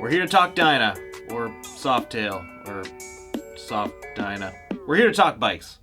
We're here to talk Dyna, or Softail, or Soft Dyna. We're here to talk bikes.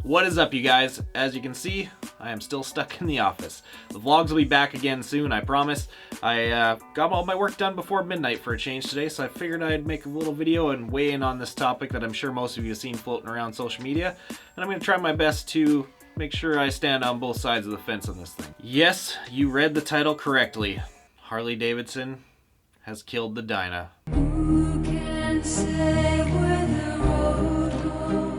What is up, you guys? As you can see, I am still stuck in the office. The vlogs will be back again soon, I promise. I got all my work done before midnight for a change today, so I figured I'd make a little video and weigh in on this topic that I'm sure most of you have seen floating around social media. And I'm going to try my best to make sure I stand on both sides of the fence on this thing. Yes, you read the title correctly. Harley Davidson has killed the Dyna. Who can say where the road goes?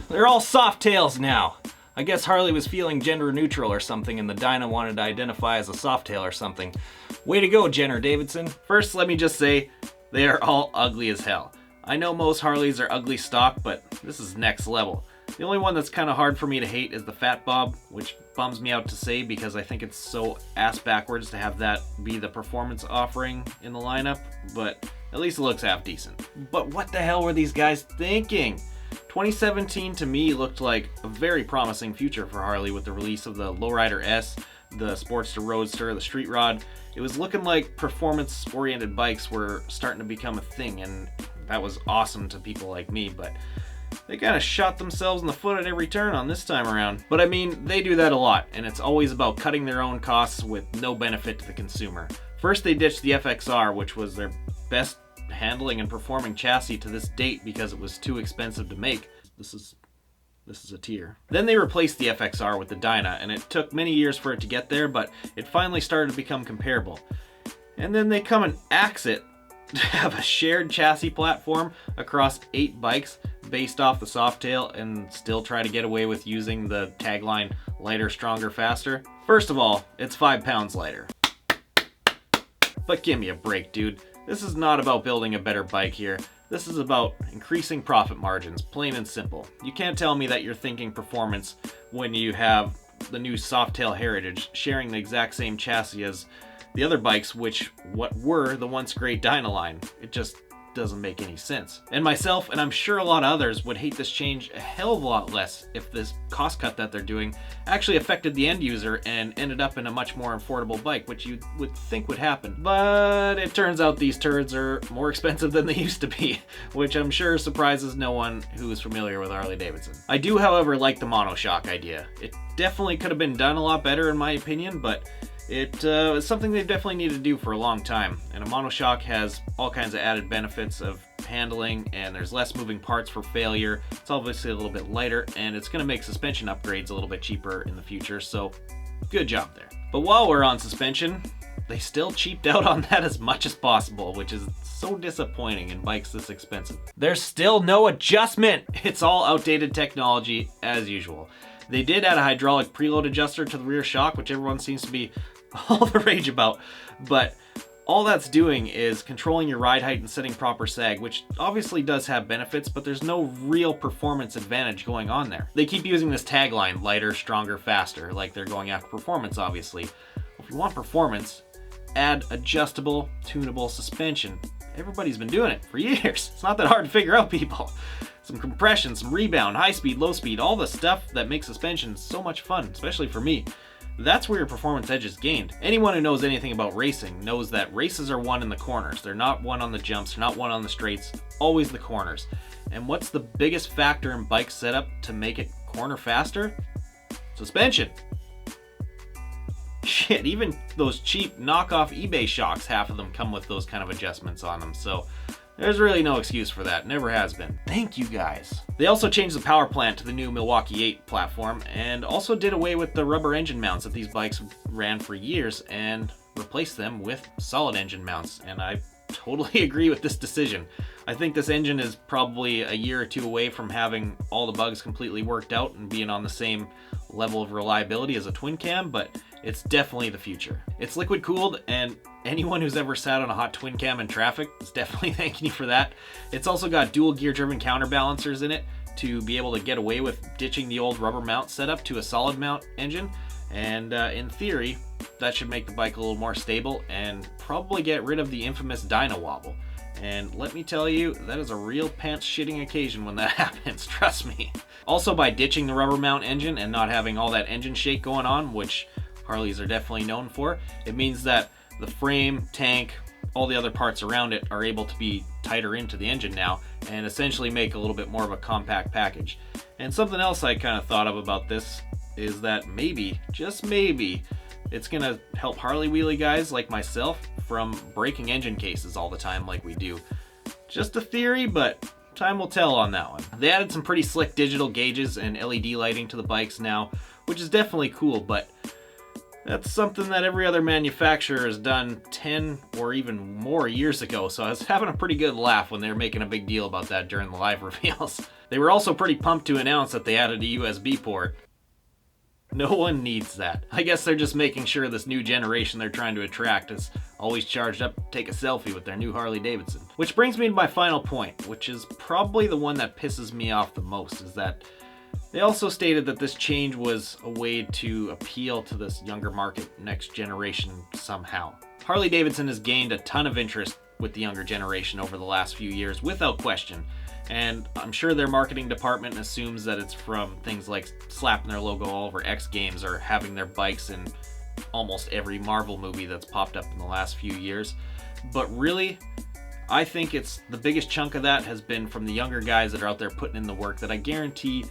They're all Softails now. I guess Harley was feeling gender neutral or something and the Dyna wanted to identify as a Softail or something. Way to go, Jenner Davidson. First, let me just say, they are all ugly as hell. I know most Harleys are ugly stock, but this is next level. The only one that's kind of hard for me to hate is the Fat Bob, which bums me out to say because I think it's so ass backwards to have that be the performance offering in the lineup, but at least it looks half decent. But what the hell were these guys thinking? 2017 to me looked like a very promising future for Harley with the release of the Lowrider S, the Sportster Roadster, the Street Rod. It was looking like performance-oriented bikes were starting to become a thing, and that was awesome to people like me, but they kind of shot themselves in the foot at every turn on this time around. But I mean, they do that a lot, and it's always about cutting their own costs with no benefit to the consumer. First, they ditched the FXR, which was their best handling and performing chassis to this date because it was too expensive to make. This is a tear. Then they replaced the FXR with the Dyna, and it took many years for it to get there, but it finally started to become comparable. And then they come and axe it to have a shared chassis platform across 8 bikes based off the Softail and still try to get away with using the tagline lighter, stronger, faster. First of all, it's 5 pounds lighter. But give me a break, dude. This is not about building a better bike here. This is about increasing profit margins, plain and simple. You can't tell me that you're thinking performance when you have the new Softail Heritage sharing the exact same chassis as the other bikes, which were the once great Dyna line. It just doesn't make any sense. And myself, and I'm sure a lot of others, would hate this change a hell of a lot less if this cost cut that they're doing actually affected the end user and ended up in a much more affordable bike, which you would think would happen. But it turns out these turds are more expensive than they used to be, which I'm sure surprises no one who is familiar with Harley Davidson. I do, however, like the monoshock idea. It definitely could have been done a lot better in my opinion, but it is something they've definitely needed to do for a long time, and a monoshock has all kinds of added benefits of handling, and there's less moving parts for failure. It's obviously a little bit lighter, and it's going to make suspension upgrades a little bit cheaper in the future, so good job there. But while we're on suspension, they still cheaped out on that as much as possible, which is so disappointing in bikes this expensive. There's still no adjustment! It's all outdated technology as usual. They did add a hydraulic preload adjuster to the rear shock, which everyone seems to be all the rage about, but all that's doing is controlling your ride height and setting proper sag, which obviously does have benefits, but there's no real performance advantage going on there. They keep using this tagline, lighter, stronger, faster, like they're going after performance, obviously. If you want performance, add adjustable, tunable suspension. Everybody's been doing it for years. It's not that hard to figure out, people. Some compression, some rebound, high speed, low speed, all the stuff that makes suspension so much fun, especially for me. That's where your performance edge is gained. Anyone who knows anything about racing knows that races are won in the corners. They're not won on the jumps, they're not won on the straights, always the corners. And what's the biggest factor in bike setup to make it corner faster? Suspension. Shit, even those cheap knockoff eBay shocks, half of them come with those kind of adjustments on them, so there's really no excuse for that, never has been. Thank you guys. They also changed the power plant to the new Milwaukee 8 platform and also did away with the rubber engine mounts that these bikes ran for years and replaced them with solid engine mounts, and I totally agree with this decision. I think this engine is probably a year or two away from having all the bugs completely worked out and being on the same level of reliability as a twin cam, but it's definitely the future. It's liquid cooled, and anyone who's ever sat on a hot twin cam in traffic is definitely thanking you for that. It's also got dual gear driven counterbalancers in it to be able to get away with ditching the old rubber mount setup to a solid mount engine. And in theory, that should make the bike a little more stable and probably get rid of the infamous Dyna wobble. And let me tell you, that is a real pants shitting occasion when that happens, trust me. Also, by ditching the rubber mount engine and not having all that engine shake going on, which Harleys are definitely known for, it means that the frame, tank, all the other parts around it are able to be tighter into the engine now and essentially make a little bit more of a compact package. And something else I kind of thought of about this is that maybe, just maybe, it's gonna help Harley wheelie guys like myself from breaking engine cases all the time like we do. Just a theory, but time will tell on that one. They added some pretty slick digital gauges and LED lighting to the bikes now, which is definitely cool, but that's something that every other manufacturer has done 10 or even more years ago, so I was having a pretty good laugh when they were making a big deal about that during the live reveals. They were also pretty pumped to announce that they added a USB port. No one needs that. I guess they're just making sure this new generation they're trying to attract is always charged up to take a selfie with their new Harley Davidson. Which brings me to my final point, which is probably the one that pisses me off the most, is that they also stated that this change was a way to appeal to this younger market, next generation somehow. Harley Davidson has gained a ton of interest with the younger generation over the last few years, without question. And I'm sure their marketing department assumes that it's from things like slapping their logo all over X Games or having their bikes in almost every Marvel movie that's popped up in the last few years. But really, I think it's the biggest chunk of that has been from the younger guys that are out there putting in the work that I guarantee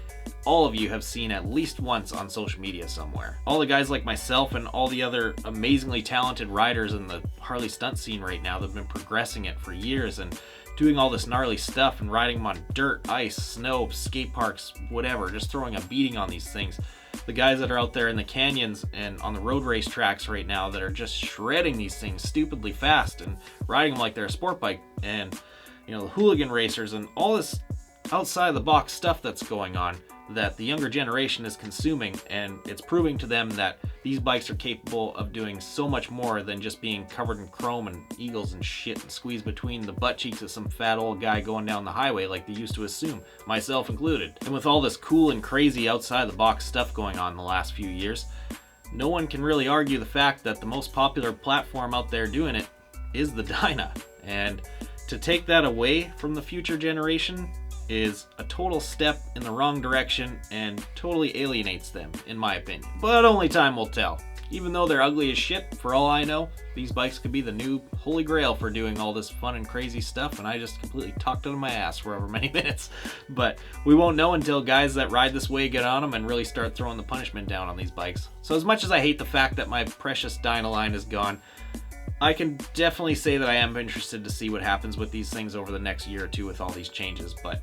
all of you have seen at least once on social media somewhere. All the guys like myself and all the other amazingly talented riders in the Harley stunt scene right now that have been progressing it for years and doing all this gnarly stuff and riding them on dirt, ice, snow, skate parks, whatever, just throwing a beating on these things. The guys that are out there in the canyons and on the road race tracks right now that are just shredding these things stupidly fast and riding them like they're a sport bike, and you know, the hooligan racers and all this outside the box stuff that's going on that the younger generation is consuming, and it's proving to them that these bikes are capable of doing so much more than just being covered in chrome and eagles and shit and squeezed between the butt cheeks of some fat old guy going down the highway like they used to assume, myself included. And with all this cool and crazy outside the box stuff going on in the last few years, no one can really argue the fact that the most popular platform out there doing it is the Dyna. And to take that away from the future generation is a total step in the wrong direction and totally alienates them, in my opinion. But only time will tell. Even though they're ugly as shit, for all I know, these bikes could be the new holy grail for doing all this fun and crazy stuff, and I just completely talked out of my ass for over many minutes. But we won't know until guys that ride this way get on them and really start throwing the punishment down on these bikes. So as much as I hate the fact that my precious Dyna line is gone, I can definitely say that I am interested to see what happens with these things over the next year or two with all these changes, but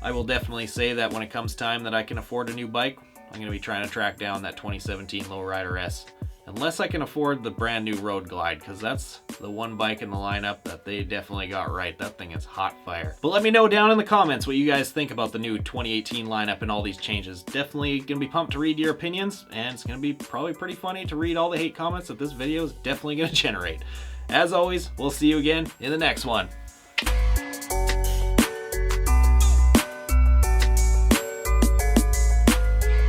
I will definitely say that when it comes time that I can afford a new bike, I'm going to be trying to track down that 2017 Lowrider S. Unless I can afford the brand new Road Glide, because that's the one bike in the lineup that they definitely got right. That thing is hot fire. But let me know down in the comments what you guys think about the new 2018 lineup and all these changes. Definitely going to be pumped to read your opinions, and it's going to be probably pretty funny to read all the hate comments that this video is definitely going to generate. As always, we'll see you again in the next one.